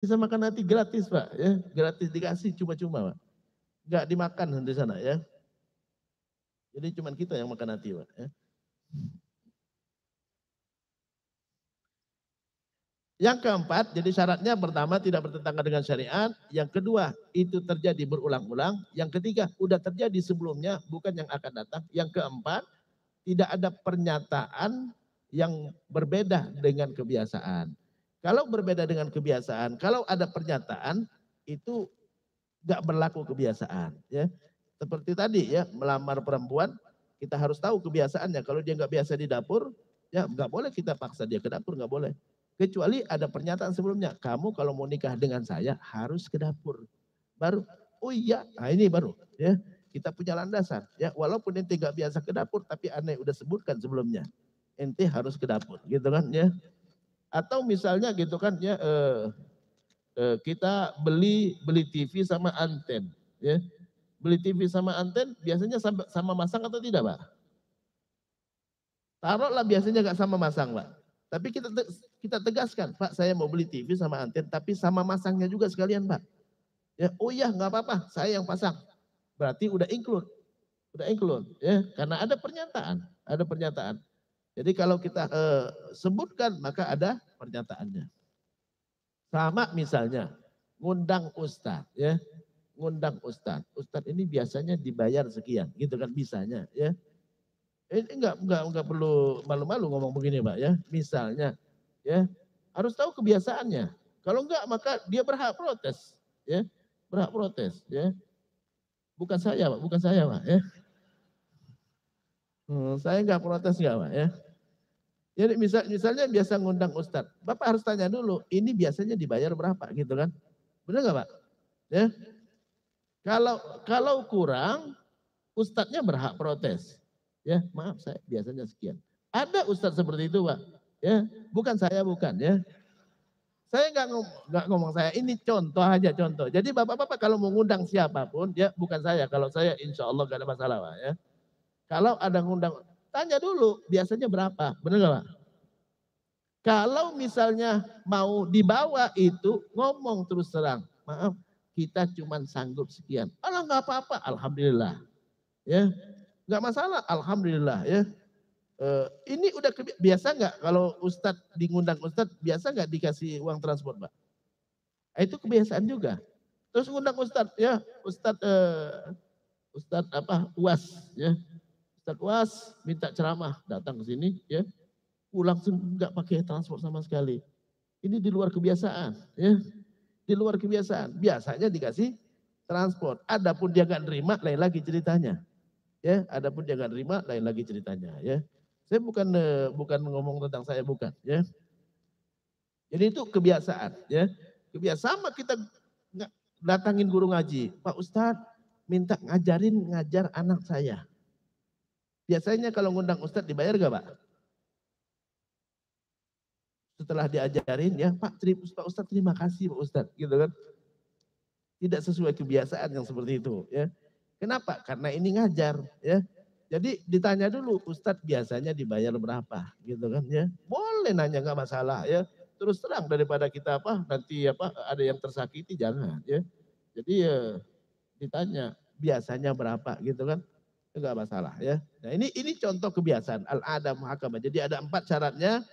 Bisa makan hati gratis Pak, ya, gratis dikasih cuma-cuma Pak. Nggak dimakan di sana ya. Jadi cuma kita yang makan hati Pak. Ya. Yang keempat, jadi syaratnya pertama tidak bertentangan dengan syariat. Yang kedua, itu terjadi berulang-ulang. Yang ketiga, udah terjadi sebelumnya, bukan yang akan datang. Yang keempat, tidak ada pernyataan yang berbeda dengan kebiasaan. Kalau berbeda dengan kebiasaan, kalau ada pernyataan, itu nggak berlaku kebiasaan. Ya. Seperti tadi ya, melamar perempuan, kita harus tahu kebiasaannya. Kalau dia nggak biasa di dapur, ya nggak boleh kita paksa dia ke dapur, nggak boleh. Kecuali ada pernyataan sebelumnya, kamu kalau mau nikah dengan saya harus ke dapur. Baru, oh iya, nah ini baru ya. Kita punya landasan ya, walaupun ente nggak biasa ke dapur, tapi aneh udah sebutkan sebelumnya, ente harus ke dapur, gitu kan ya. Atau misalnya gitu kan ya, kita beli beli TV sama anten, ya. Beli TV sama anten biasanya sama masang atau tidak, Pak? Taruhlah biasanya nggak sama masang, Pak. Tapi kita tegaskan, Pak, saya mau beli TV sama anten, tapi sama masangnya juga sekalian, Pak. Ya, oh iya nggak apa-apa, saya yang pasang. Berarti udah include, ya, karena ada pernyataan, ada pernyataan. Jadi kalau kita sebutkan maka ada pernyataannya. Sama misalnya ngundang ustadz, ya, ngundang ustadz. Ustadz ini biasanya dibayar sekian, gitu kan bisanya, ya. Ini enggak perlu malu-malu ngomong begini, Pak, ya. Misalnya, ya, harus tahu kebiasaannya. Kalau enggak maka dia berhak protes, ya. Berhak protes, ya. Bukan saya, Pak, bukan saya, Pak, ya. Saya enggak protes enggak, Pak, ya. Jadi misalnya biasa ngundang ustadz, Bapak harus tanya dulu, ini biasanya dibayar berapa gitu kan? Benar enggak, Pak? Ya. Kalau kalau kurang, ustadznya berhak protes. Ya, maaf saya biasanya sekian. Ada ustadz seperti itu, Pak. Ya, bukan saya bukan ya. Saya nggak ngomong saya, ini contoh aja contoh. Jadi bapak-bapak kalau mau ngundang siapapun, ya bukan saya. Kalau saya insya Allah gak ada masalah, Pak. Ya. Kalau ada ngundang, tanya dulu biasanya berapa, benar nggak, Pak? Kalau misalnya mau dibawa itu ngomong terus terang, maaf kita cuma sanggup sekian. Alah nggak apa-apa, alhamdulillah. Ya, nggak masalah, alhamdulillah ya. Ini udah biasa nggak kalau ustadz ngundang ustadz biasa nggak dikasih uang transport, Pak? Itu kebiasaan juga. Terus ngundang ustadz ya, ustadz apa UAS ya, ustadz UAS minta ceramah datang ke sini ya, pulang nggak pakai transport sama sekali. Ini di luar kebiasaan ya, di luar kebiasaan. Biasanya dikasih transport. Adapun dia nggak nerima lain lagi ceritanya. Ya, adapun dia nggak nerima lain lagi ceritanya ya. Saya bukan ngomong tentang saya bukan ya. Jadi itu kebiasaan ya. Kebiasaan sama kita datangin guru ngaji. Pak Ustadz minta ngajar anak saya. Biasanya kalau ngundang Ustadz dibayar gak Pak? Setelah diajarin ya Pak Ustadz terima kasih Pak Ustadz gitu kan. Tidak sesuai kebiasaan yang seperti itu ya. Kenapa? Karena ini ngajar ya. Jadi ditanya dulu Ustadz biasanya dibayar berapa gitu kan ya. Boleh nanya nggak masalah ya. Terus terang daripada kita apa nanti apa ada yang tersakiti jangan ya. Jadi ya ditanya biasanya berapa gitu kan. Enggak masalah ya. Nah ini contoh kebiasaan al-ada muhakamah. Jadi ada 4 syaratnya.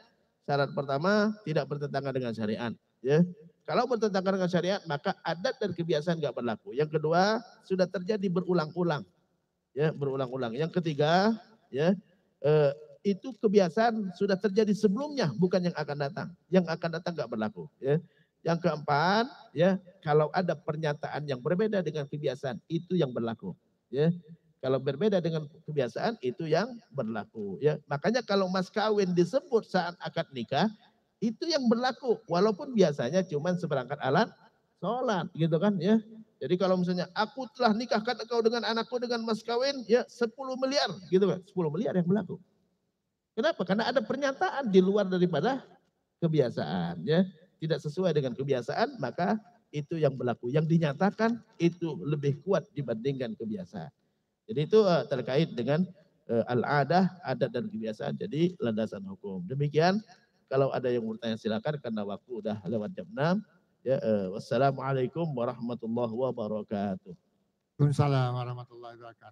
Syarat pertama tidak bertentangan dengan syariat. Ya. Kalau bertentangan dengan syariat maka adat dan kebiasaan enggak berlaku. Yang kedua sudah terjadi berulang-ulang. Ya berulang-ulang. Yang ketiga ya itu kebiasaan sudah terjadi sebelumnya bukan yang akan datang. Yang akan datang enggak berlaku. Ya. Yang keempat ya kalau ada pernyataan yang berbeda dengan kebiasaan itu yang berlaku. Ya. Kalau berbeda dengan kebiasaan itu yang berlaku ya. Makanya kalau mas kawin disebut saat akad nikah itu yang berlaku walaupun biasanya cuma seperangkat alat sholat gitu kan ya. Jadi kalau misalnya aku telah nikahkan engkau dengan anakku dengan mas kawin ya 10 miliar gitu kan. 10 miliar yang berlaku. Kenapa? Karena ada pernyataan di luar daripada kebiasaan ya. Tidak sesuai dengan kebiasaan maka itu yang berlaku. Yang dinyatakan itu lebih kuat dibandingkan kebiasaan. Jadi itu terkait dengan al-adah, adat dan kebiasaan. Jadi landasan hukum. Demikian kalau ada yang mau bertanya silakan karena waktu udah lewat jam 6. Ya, wassalamualaikum warahmatullahi wabarakatuh. Waalaikumsalam warahmatullahi wabarakatuh.